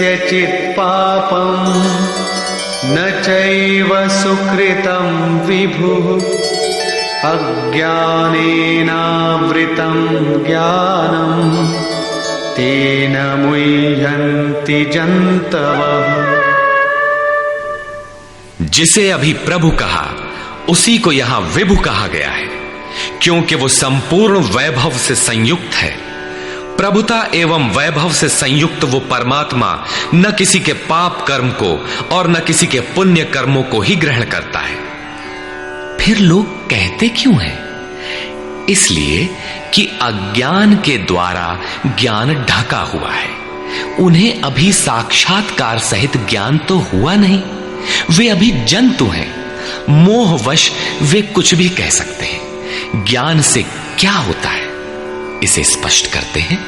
कस्यचित् पापं न चैव सुकृतं विभुः अज्ञानेनावृतं ज्ञानं तेन मुह्यन्ति जन्तवः। जिसे अभी प्रभु कहा उसी को यहां विभु कहा गया है, क्योंकि वो संपूर्ण वैभव से संयुक्त है। प्रभुता एवं वैभव से संयुक्त वो परमात्मा न किसी के पाप कर्म को और न किसी के पुण्य कर्मों को ही ग्रहण करता है। फिर लोग कहते क्यों हैं? इसलिए कि अज्ञान के द्वारा ज्ञान ढका हुआ है। उन्हें अभी साक्षात्कार सहित ज्ञान तो हुआ नहीं, वे अभी जंतु हैं। मोहवश वे कुछ भी कह सकते हैं। ज्ञान से क्या होता है, इसे स्पष्ट करते हैं।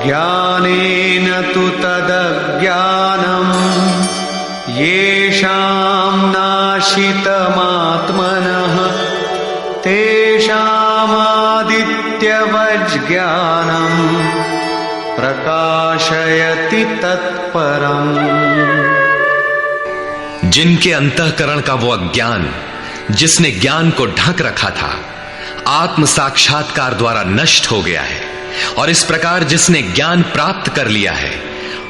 ज्ञानेन तु तदज्ञानम् येषां नाशितमात्मनः तेषामादित्यवज्ज्ञानम् प्रकाशयति तत्परम्। जिनके अंतःकरण का वो अज्ञान जिसने ज्ञान को ढक रखा था, आत्म साक्षात्कार द्वारा नष्ट हो गया है, और इस प्रकार जिसने ज्ञान प्राप्त कर लिया है,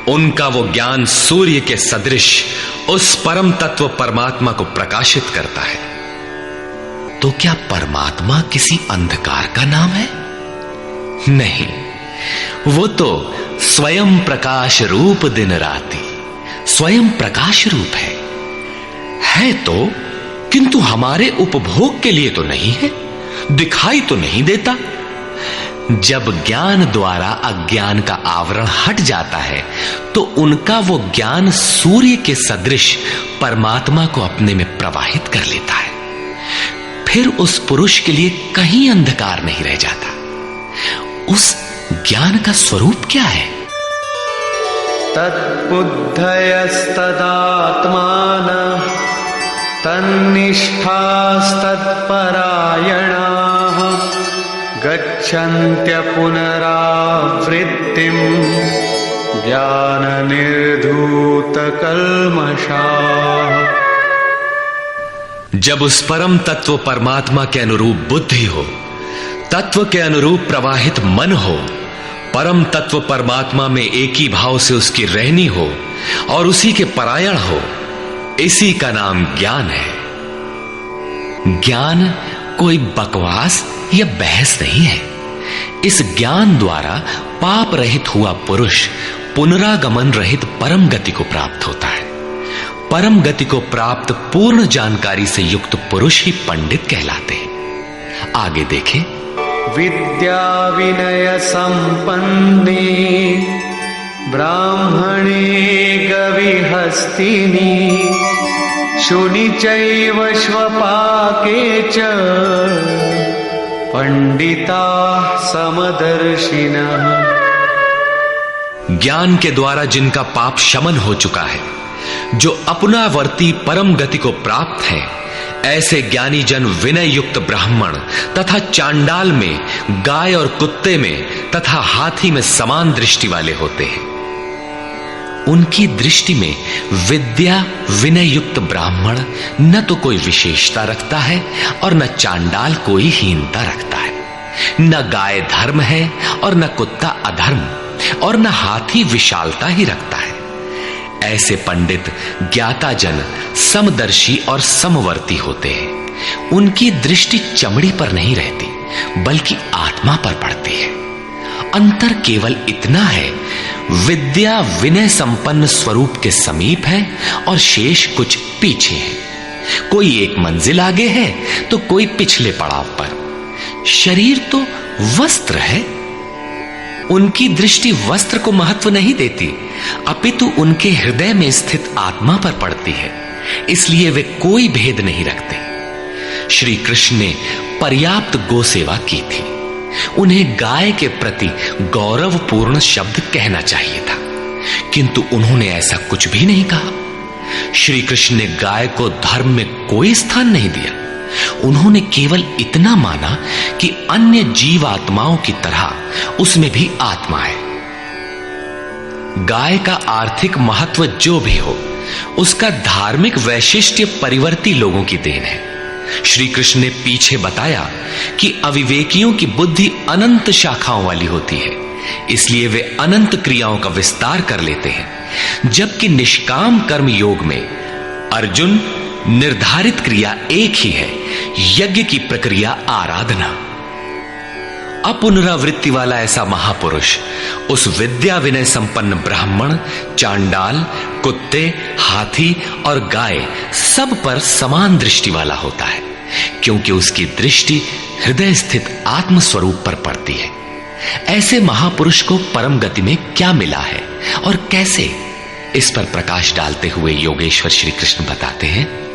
उनका वो ज्ञान सूर्य के सदृश उस परम तत्व परमात्मा को प्रकाशित करता है। तो क्या परमात्मा किसी अंधकार का नाम है? नहीं, वो तो स्वयं प्रकाश रूप दिन राति स्वयं प्रकाश रूप है तो, किंतु हमारे उपभोग के लिए तो नहीं है, दिखाई तो नहीं देता। जब ज्ञान द्वारा अज्ञान का आवरण हट जाता है तो उनका वो ज्ञान सूर्य के सदृश परमात्मा को अपने में प्रवाहित कर लेता है। फिर उस पुरुष के लिए कहीं अंधकार नहीं रह जाता। उस ज्ञान का स्वरूप क्या है? तद्बुद्धयस्तदात्मानः तन्निष्ठास्तत्परायणाः गच्छन्त्य पुनरावृत्तिं ज्ञाननिर्धूतकल्मषाः। जब उस परम तत्व परमात्मा के अनुरूप बुद्धि हो, तत्व के अनुरूप प्रवाहित मन हो, परम तत्व परमात्मा में एक ही भाव से उसकी रहनी हो और उसी के परायण हो, इसी का नाम ज्ञान है। ज्ञान कोई बकवास या बहस नहीं है। इस ज्ञान द्वारा पाप रहित हुआ पुरुष पुनरागमन रहित परम गति को प्राप्त होता है। परम गति को प्राप्त पूर्ण जानकारी से युक्त पुरुष ही पंडित कहलाते हैं। आगे देखें। विद्या विनय संपन्ने ब्राह्मणे गविहस्तिनि शुनि चैव श्वपाके च पंडिताः समदर्शिनः। ज्ञान के द्वारा जिनका पाप शमन हो चुका है, जो अपनावर्ती परम गति को प्राप्त है, ऐसे ज्ञानी जन विनय युक्त ब्राह्मण तथा चांडाल में, गाय और कुत्ते में तथा हाथी में समान दृष्टि वाले होते हैं। उनकी दृष्टि में विद्या विनय युक्त ब्राह्मण न तो कोई विशेषता रखता है और न चांडाल कोई हीनता रखता है। न गाय धर्म है और न कुत्ता अधर्म, और न हाथी विशालता ही रखता है। ऐसे पंडित ज्ञाता जन समदर्शी और समवर्ती होते हैं। उनकी दृष्टि चमड़ी पर नहीं रहती, बल्कि आत्मा पर पड़ती है। अंतर केवल इतना है, विद्या विनय संपन्न स्वरूप के समीप है और शेष कुछ पीछे है। कोई एक मंजिल आगे है तो कोई पिछले पड़ाव पर। शरीर तो वस्त्र है। उनकी दृष्टि वस्त्र को महत्व नहीं देती, अपितु उनके हृदय में स्थित आत्मा पर पड़ती है। इसलिए वे कोई भेद नहीं रखते। श्री कृष्ण ने पर्याप्त गो सेवा की थी। उन्हें गाय के प्रति गौरवपूर्ण शब्द कहना चाहिए था, किंतु उन्होंने ऐसा कुछ भी नहीं कहा। श्री कृष्ण ने गाय को धर्म में कोई स्थान नहीं दिया। उन्होंने केवल इतना माना कि अन्य जीवात्माओं की तरह उसमें भी आत्मा है। गाय का आर्थिक महत्व जो भी हो, उसका धार्मिक वैशिष्ट्य परिवर्ती लोगों की देन है। श्री कृष्ण ने पीछे बताया कि अविवेकियों की बुद्धि अनंत शाखाओं वाली होती है, इसलिए वे अनंत क्रियाओं का विस्तार कर लेते हैं, जबकि निष्काम कर्म योग में अर्जुन निर्धारित क्रिया एक ही है, यज्ञ की प्रक्रिया आराधना। अपुनरावृत्ति वाला ऐसा महापुरुष उस विद्या विनय संपन्न ब्राह्मण, चांडाल, कुत्ते, हाथी और गाय सब पर समान दृष्टि वाला होता है, क्योंकि उसकी दृष्टि हृदय स्थित आत्म स्वरूप पर पड़ती है। ऐसे महापुरुष को परम गति में क्या मिला है और कैसे, इस पर प्रकाश डालते हुए योगेश्वर श्री कृष्ण बताते हैं।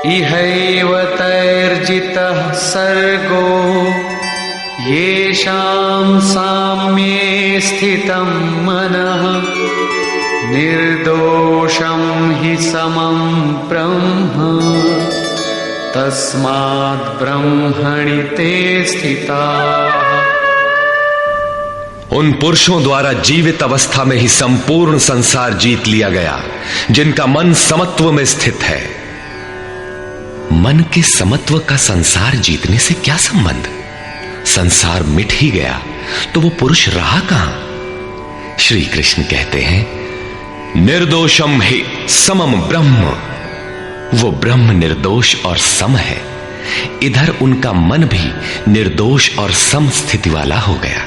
इहैव तैर्जितः सर्गो येषां साम्ये स्थितं मनः निर्दोषं हि समं ब्रह्म तस्माद् ब्रह्मणि ते स्थिताः। उन पुरुषों द्वारा जीवित अवस्था में ही संपूर्ण संसार जीत लिया गया, जिनका मन समत्व में स्थित है। मन के समत्व का संसार जीतने से क्या संबंध? संसार मिट ही गया तो वो पुरुष रहा कहां? श्री कृष्ण कहते हैं, निर्दोषम हि समम ब्रह्म। वो ब्रह्म निर्दोष और सम है। इधर उनका मन भी निर्दोष और सम स्थिति वाला हो गया।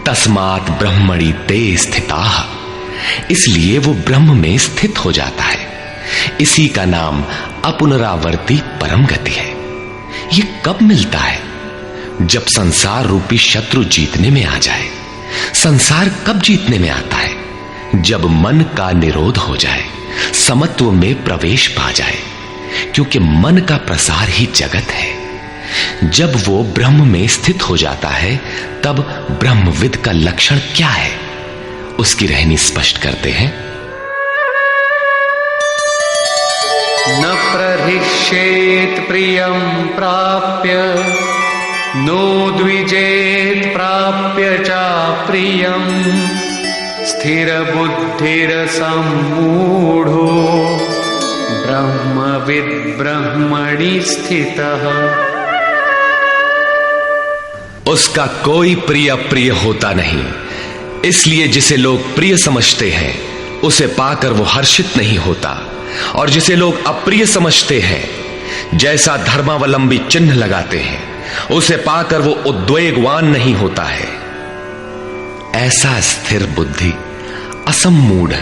तस्मात् ब्रह्मणि ते स्थिताः, इसलिए वो ब्रह्म में स्थित हो जाता है। इसी का नाम अपुनरावर्ती परम गति है। ये कब मिलता है? जब संसार रूपी शत्रु जीतने में आ जाए। संसार कब जीतने में आता है? जब मन का निरोध हो जाए, समत्व में प्रवेश पा जाए, क्योंकि मन का प्रसार ही जगत है। जब वो ब्रह्म में स्थित हो जाता है, तब ब्रह्मविद का लक्षण क्या है, उसकी रहनी स्पष्ट करते हैं। न प्रहिष्येत् प्रियं प्राप्य नो द्विजेत् प्राप्य चाप्रियं स्थिरबुद्धिरसम्मूढो ब्रह्मविद् ब्रह्मणि स्थितः। उसका कोई प्रिय अप्रिय होता नहीं, इसलिए जिसे लोग प्रिय समझते हैं उसे पाकर वो हर्षित नहीं होता, और जिसे लोग अप्रिय समझते हैं, जैसा धर्मावलंबी चिन्ह लगाते हैं, उसे पाकर वो उद्वेगवान नहीं होता है। ऐसा स्थिर बुद्धि, असम्मूढ़,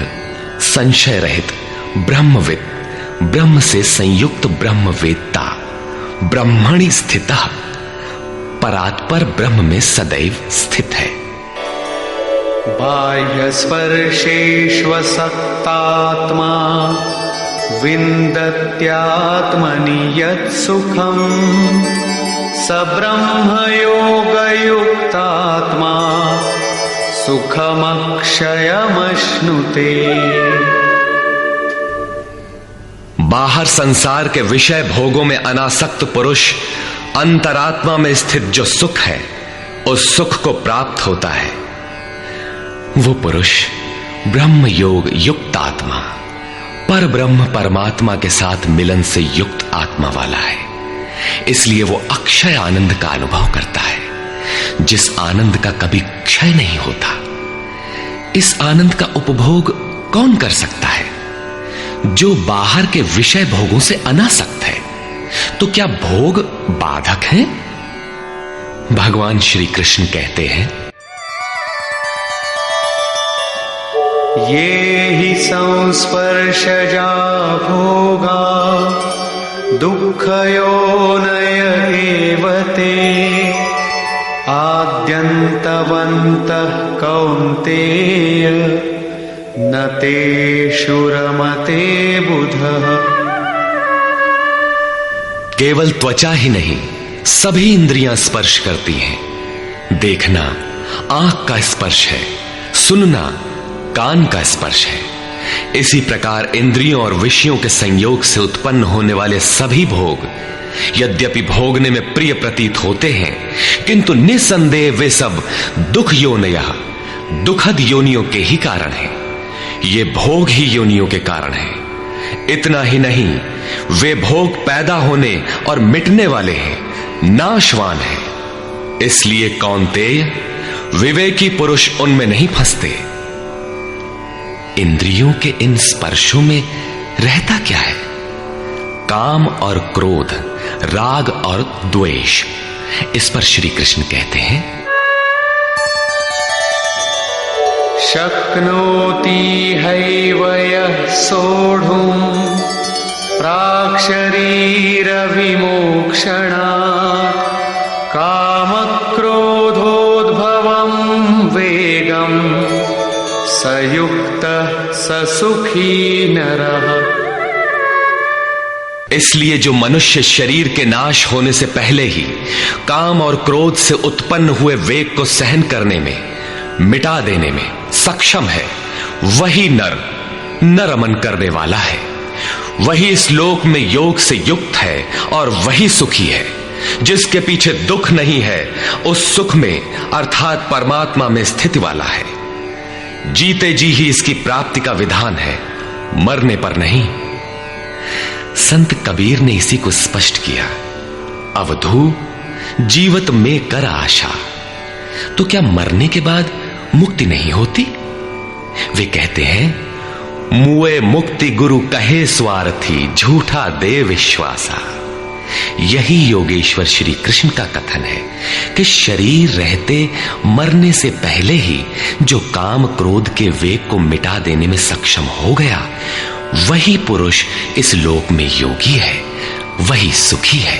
संशय रहित ब्रह्मविद, ब्रह्म से संयुक्त ब्रह्मवेत्ता, ब्रह्मणि स्थितः, परात्पर ब्रह्म में सदैव स्थित है। बाह्य स्पर्शेष्वसक्तात्मा विन्दत्यात्मनि यत् सुखम् स ब्रह्मयोगयुक्तात्मा सुखमक्षयमश्नुते। बाहर संसार के विषय भोगों में अनासक्त पुरुष अंतरात्मा में स्थित जो सुख है, उस सुख को प्राप्त होता है। वो पुरुष ब्रह्म योग युक्त आत्मा, पर ब्रह्म परमात्मा के साथ मिलन से युक्त आत्मा वाला है। इसलिए वो अक्षय आनंद का अनुभव करता है, जिस आनंद का कभी क्षय नहीं होता। इस आनंद का उपभोग कौन कर सकता है? जो बाहर के विषय भोगों से अनासक्त है। तो क्या भोग बाधक हैं? भगवान श्री कृष्ण कहते हैं, ये हि संस्पर्शजा भोगा दुःखयोनय एव ते आद्यन्तवन्तः कौन्तेय न तेषु रमते बुधः। केवल त्वचा ही नहीं, सभी इंद्रियां स्पर्श करती हैं। देखना आंख का स्पर्श है, सुनना कान का स्पर्श है, इसी प्रकार इंद्रियों और विषयों के संयोग से उत्पन्न होने वाले सभी भोग यद्यपि भोगने में प्रिय प्रतीत होते हैं, किंतु निसंदेह वे सब दुख योनयः, दुखद योनियों के ही कारण हैं। ये भोग ही योनियों के कारण हैं। इतना ही नहीं, वे भोग पैदा होने और मिटने वाले हैं, नाशवान हैं। इसलिए कौन्तेय, विवेकी पुरुष उनमें नहीं फंसते। इंद्रियों के इन स्पर्शों में रहता क्या है? काम और क्रोध, राग और द्वेष। इस पर श्री कृष्ण कहते हैं, शक्नोति हैव यः सोढुम् प्राक्शरीरविमोक्षणात् कामक्रोधोद्भवं वेगं स युक्तः स सुखी नरः। इसलिए जो मनुष्य शरीर के नाश होने से पहले ही काम और क्रोध से उत्पन्न हुए वेग को सहन करने में, मिटा देने में सक्षम है, वही नर रमन करने वाला है, वही इस लोक में योग से युक्त है और वही सुखी है। जिसके पीछे दुख नहीं है, उस सुख में अर्थात परमात्मा में स्थिति वाला है। जीते जी ही इसकी प्राप्ति का विधान है, मरने पर नहीं। संत कबीर ने इसी को स्पष्ट किया, अवधू जीवत में कर आशा। तो क्या मरने के बाद मुक्ति नहीं होती? वे कहते हैं, मुए मुक्ति गुरु कहे स्वार्थी, झूठा दे विश्वासा। यही योगेश्वर श्री कृष्ण का कथन है कि शरीर रहते मरने से पहले ही जो काम क्रोध के वेग को मिटा देने में सक्षम हो गया, वही पुरुष इस लोक में योगी है, वही सुखी है।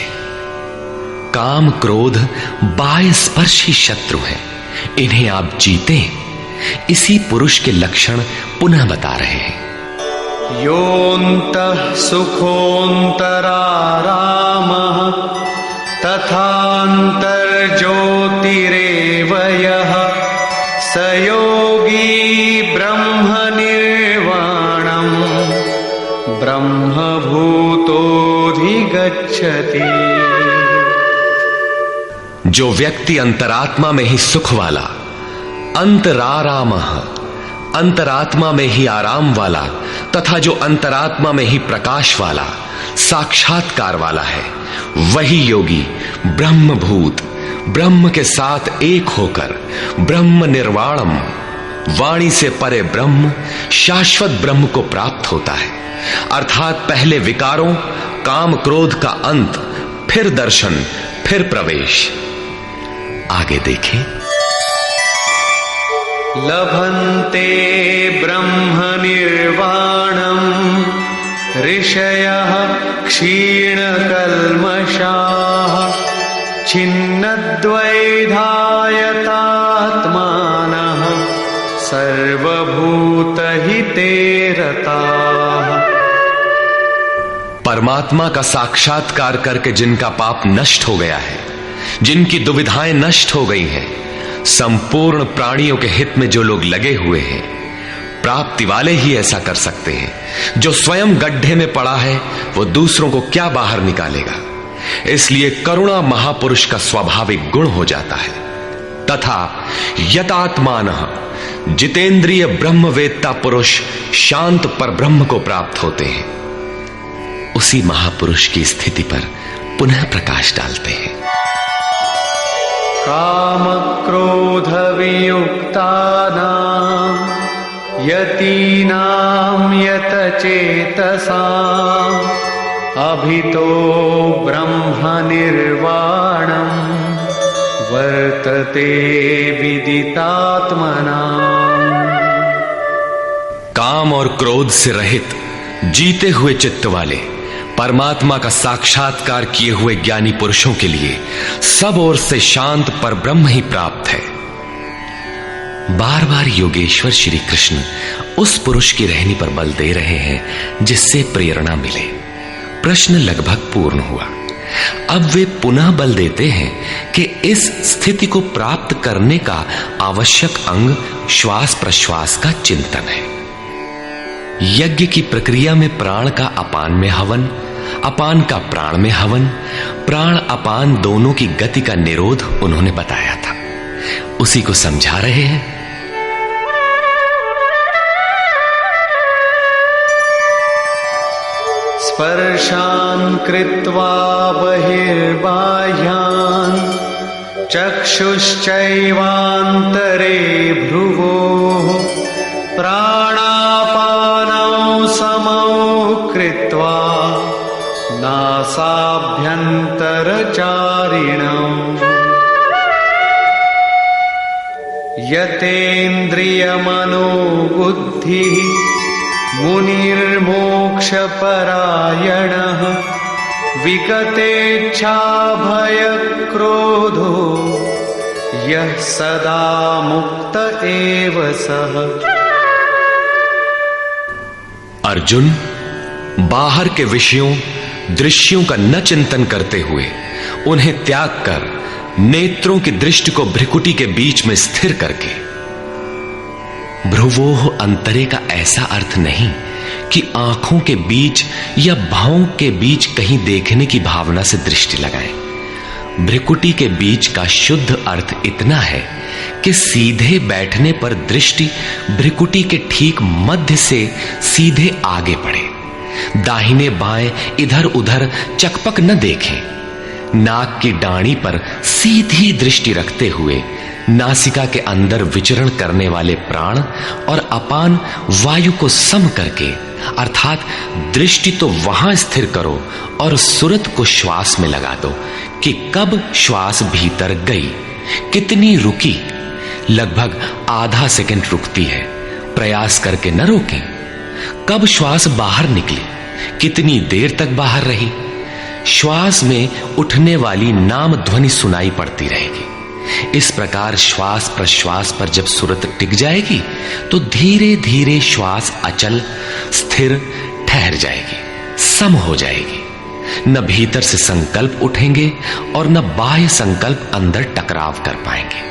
काम क्रोध बाह्य स्पर्श ही शत्रु है, इन्हें आप जीते। इसी पुरुष के लक्षण पुनः बता रहे हैं। योऽन्तः सुखोऽन्तरारामः तथान्तर्ज्योतिरेव यः स योगी ब्रह्मनिर्वाणम् ब्रह्मभूतोऽधिगच्छति। जो व्यक्ति अंतरात्मा में ही सुख वाला, अंतरारामः, अंतरात्मा में ही आराम वाला, तथा जो अंतरात्मा में ही प्रकाश वाला, साक्षात्कार वाला है, वही योगी ब्रह्मभूत, ब्रह्म के साथ एक होकर ब्रह्म निर्वाणम, वाणी से परे ब्रह्म, शाश्वत ब्रह्म को प्राप्त होता है। अर्थात पहले विकारों, काम क्रोध का अंत, फिर दर्शन, फिर प्रवेश। आगे देखें। लभन्ते ब्रह्मनिर्वाणम् ऋषयः क्षीणकल्मषाः छिन्नद्वैधायतात्मानः सर्वभूतहिते रताः। परमात्मा का साक्षात्कार करके जिनका पाप नष्ट हो गया है, जिनकी दुविधाएं नष्ट हो गई हैं, संपूर्ण प्राणियों के हित में जो लोग लगे हुए हैं, प्राप्ति वाले ही ऐसा कर सकते हैं। जो स्वयं गड्ढे में पड़ा है, वो दूसरों को क्या बाहर निकालेगा। इसलिए करुणा महापुरुष का स्वाभाविक गुण हो जाता है। तथा यतात्मानः, जितेंद्रिय ब्रह्मवेत्ता पुरुष शांत पर ब्रह्म को प्राप्त होते हैं। उसी महापुरुष की स्थिति पर पुनः प्रकाश डालते हैं। काम क्रोध वियुक्तानां यतीनां यतचेतसाम् अभितो ब्रह्म निर्वाणं वर्तते विदितात्मनाम्। काम और क्रोध से रहित जीते हुए चित्त वाले परमात्मा का साक्षात्कार किए हुए ज्ञानी पुरुषों के लिए सब ओर से शांत पर ब्रह्म ही प्राप्त है। बार बार योगेश्वर श्री कृष्ण उस पुरुष की रहनी पर बल दे रहे हैं जिससे प्रेरणा मिले। प्रश्न लगभग पूर्ण हुआ। अब वे पुनः बल देते हैं कि इस स्थिति को प्राप्त करने का आवश्यक अंग श्वास प्रश्वास का चिंतन है। यज्ञ की प्रक्रिया में प्राण का अपान में हवन, अपान का प्राण में हवन, प्राण अपान दोनों की गति का निरोध उन्होंने बताया था। उसी को समझा रहे हैं। स्पर्शान् कृत्वा बहिर्बाह्यान् चक्षुश्चैवान्तरे भ्रुवोः प्राणापानौ समौ कृत्वा नासाभ्यन्तरचारिणौ यतेन्द्रियमनोबुद्धिः मुनिर्मोक्षपरायणः विगतेच्छाभयक्रोधो यः सदा मुक्त एव सः। अर्जुन, बाहर के विषयों दृश्यों का न चिंतन करते हुए उन्हें त्याग कर नेत्रों की दृष्टि को भ्रिकुटी के बीच में स्थिर करके, भ्रुवोः अंतरे का ऐसा अर्थ नहीं कि आंखों के बीच या भावों के बीच कहीं देखने की भावना से दृष्टि लगाएं। भ्रिकुटी के बीच का शुद्ध अर्थ इतना है कि सीधे बैठने पर दृष्टि भ्रिकुटी के ठीक मध्य से सीधे आगे बढ़े, दाहिने बाएं इधर उधर चकपक न देखें। नाक की डाणी पर सीधी दृष्टि रखते हुए नासिका के अंदर विचरण करने वाले प्राण और अपान वायु को सम करके, अर्थात दृष्टि तो वहां स्थिर करो और सुरत को श्वास में लगा दो कि कब श्वास भीतर गई, कितनी रुकी। लगभग आधा सेकंड रुकती है, प्रयास करके न रोकें। कब श्वास बाहर निकली, कितनी देर तक बाहर रही। श्वास में उठने वाली नाम ध्वनि सुनाई पड़ती रहेगी। इस प्रकार श्वास प्रश्वास पर जब सुरत टिक जाएगी तो धीरे धीरे श्वास अचल स्थिर ठहर जाएगी, सम हो जाएगी। न भीतर से संकल्प उठेंगे और न बाह्य संकल्प अंदर टकराव कर पाएंगे।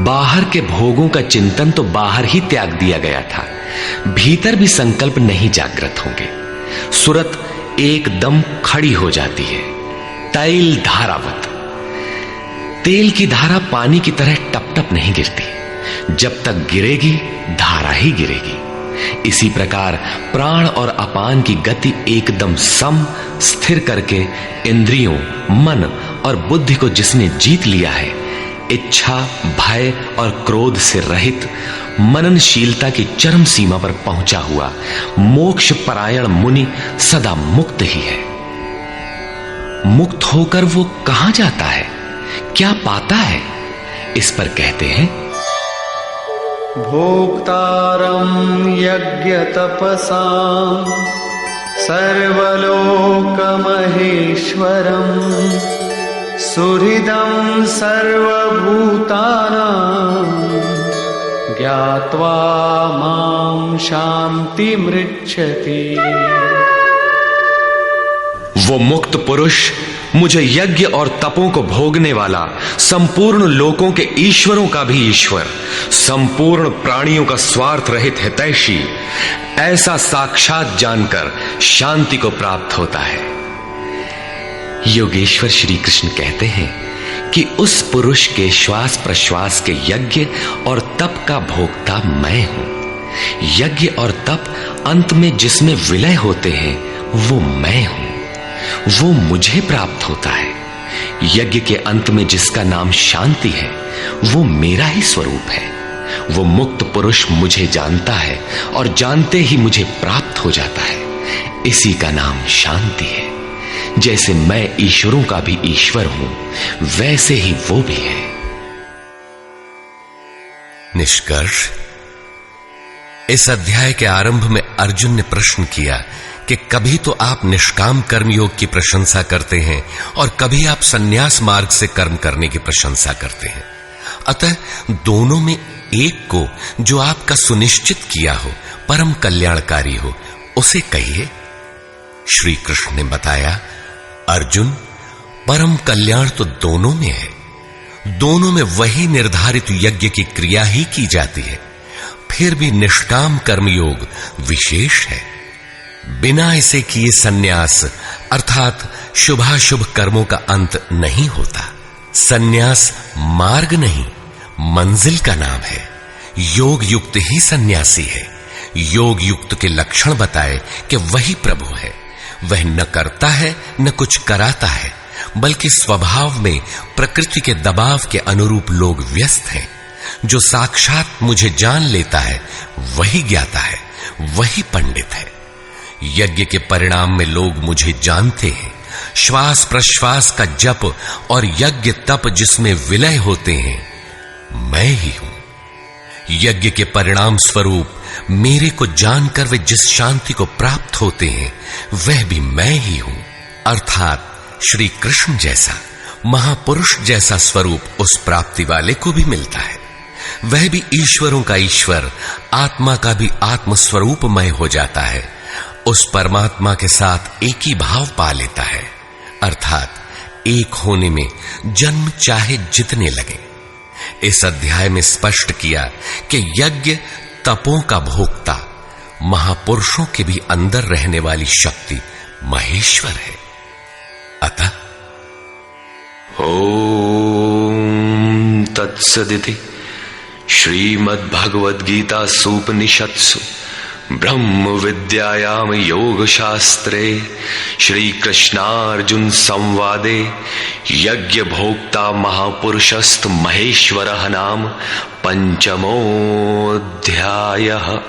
बाहर के भोगों का चिंतन तो बाहर ही त्याग दिया गया था, भीतर भी संकल्प नहीं जागृत होंगे। सुरत एकदम खड़ी हो जाती है, तैल धारावत। तेल की धारा पानी की तरह टप टप नहीं गिरती, जब तक गिरेगी धारा ही गिरेगी। इसी प्रकार प्राण और अपान की गति एकदम सम स्थिर करके इंद्रियों, मन और बुद्धि को जिसने जीत लिया है, इच्छा, भय और क्रोध से रहित, मननशीलता की चरम सीमा पर पहुंचा हुआ मोक्ष परायण मुनि सदा मुक्त ही है। मुक्त होकर वो कहां जाता है, क्या पाता है, इस पर कहते हैं भोक्तारं यज्ञ तपसां सर्वलोकमहेश्वरं सुहृदं सर्वभूतानां ज्ञात्वा मां शान्तिमृच्छति। वो मुक्त पुरुष मुझे यज्ञ और तपों को भोगने वाला, संपूर्ण लोकों के ईश्वरों का भी ईश्वर, संपूर्ण प्राणियों का स्वार्थ रहित हितैषी, ऐसा साक्षात जानकर शांति को प्राप्त होता है। योगेश्वर श्री कृष्ण कहते हैं कि उस पुरुष के श्वास प्रश्वास के यज्ञ और तप का भोक्ता मैं हूं। यज्ञ और तप अंत में जिसमें विलय होते हैं वो मैं हूं, वो मुझे प्राप्त होता है। यज्ञ के अंत में जिसका नाम शांति है वो मेरा ही स्वरूप है। वो मुक्त पुरुष मुझे जानता है और जानते ही मुझे प्राप्त हो जाता है। इसी का नाम शांति है। जैसे मैं ईश्वरों का भी ईश्वर हूं, वैसे ही वो भी है। निष्कर्ष, इस अध्याय के आरंभ में अर्जुन ने प्रश्न किया कि कभी तो आप निष्काम कर्म योग की प्रशंसा करते हैं और कभी आप संन्यास मार्ग से कर्म करने की प्रशंसा करते हैं। अतः दोनों में एक को जो आपका सुनिश्चित किया हो, परम कल्याणकारी हो, उसे कहिए। श्री कृष्ण ने बताया, अर्जुन, परम कल्याण तो दोनों में है। दोनों में वही निर्धारित यज्ञ की क्रिया ही की जाती है। फिर भी निष्काम कर्मयोग विशेष है। बिना इसे किए सन्यास अर्थात शुभाशुभ कर्मों का अंत नहीं होता। सन्यास मार्ग नहीं, मंजिल का नाम है। योग युक्त ही सन्यासी है। योग युक्त के लक्षण बताए कि वही प्रभु है। वह न करता है न कुछ कराता है, बल्कि स्वभाव में प्रकृति के दबाव के अनुरूप लोग व्यस्त हैं। जो साक्षात मुझे जान लेता है वही ज्ञाता है, वही पंडित है। यज्ञ के परिणाम में लोग मुझे जानते हैं। श्वास प्रश्वास का जप और यज्ञ तप जिसमें विलय होते हैं, मैं ही हूं। यज्ञ के परिणाम स्वरूप मेरे को जानकर वे जिस शांति को प्राप्त होते हैं, वह भी मैं ही हूं। अर्थात श्री कृष्ण जैसा महापुरुष जैसा स्वरूप उस प्राप्ति वाले को भी मिलता है। वह भी ईश्वरों का ईश्वर, आत्मा का भी आत्म स्वरूपमय हो जाता है। उस परमात्मा के साथ एक ही भाव पा लेता है। अर्थात एक होने में जन्म चाहे जितने लगे। इस अध्याय में स्पष्ट किया कि यज्ञ तपों का भोक्ता, महापुरुषों के भी अंदर रहने वाली शक्ति महेश्वर है। अतः ओम तत्सदिति श्रीमद्भगवद्गीता सूपनिषत्सु ब्रह्म विद्यायाम योग शास्त्रे श्री कृष्णार्जुन संवादे यज्ञ भोक्ता महापुरुषस्त महेश्वरः नाम पंचमोऽध्यायः।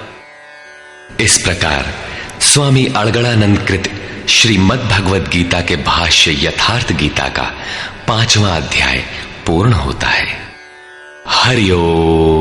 इस प्रकार स्वामी अड़गड़ानंद कृत श्रीमद् भगवद गीता के भाष्य यथार्थ गीता का 5वां अध्याय पूर्ण होता है। हरि ओम।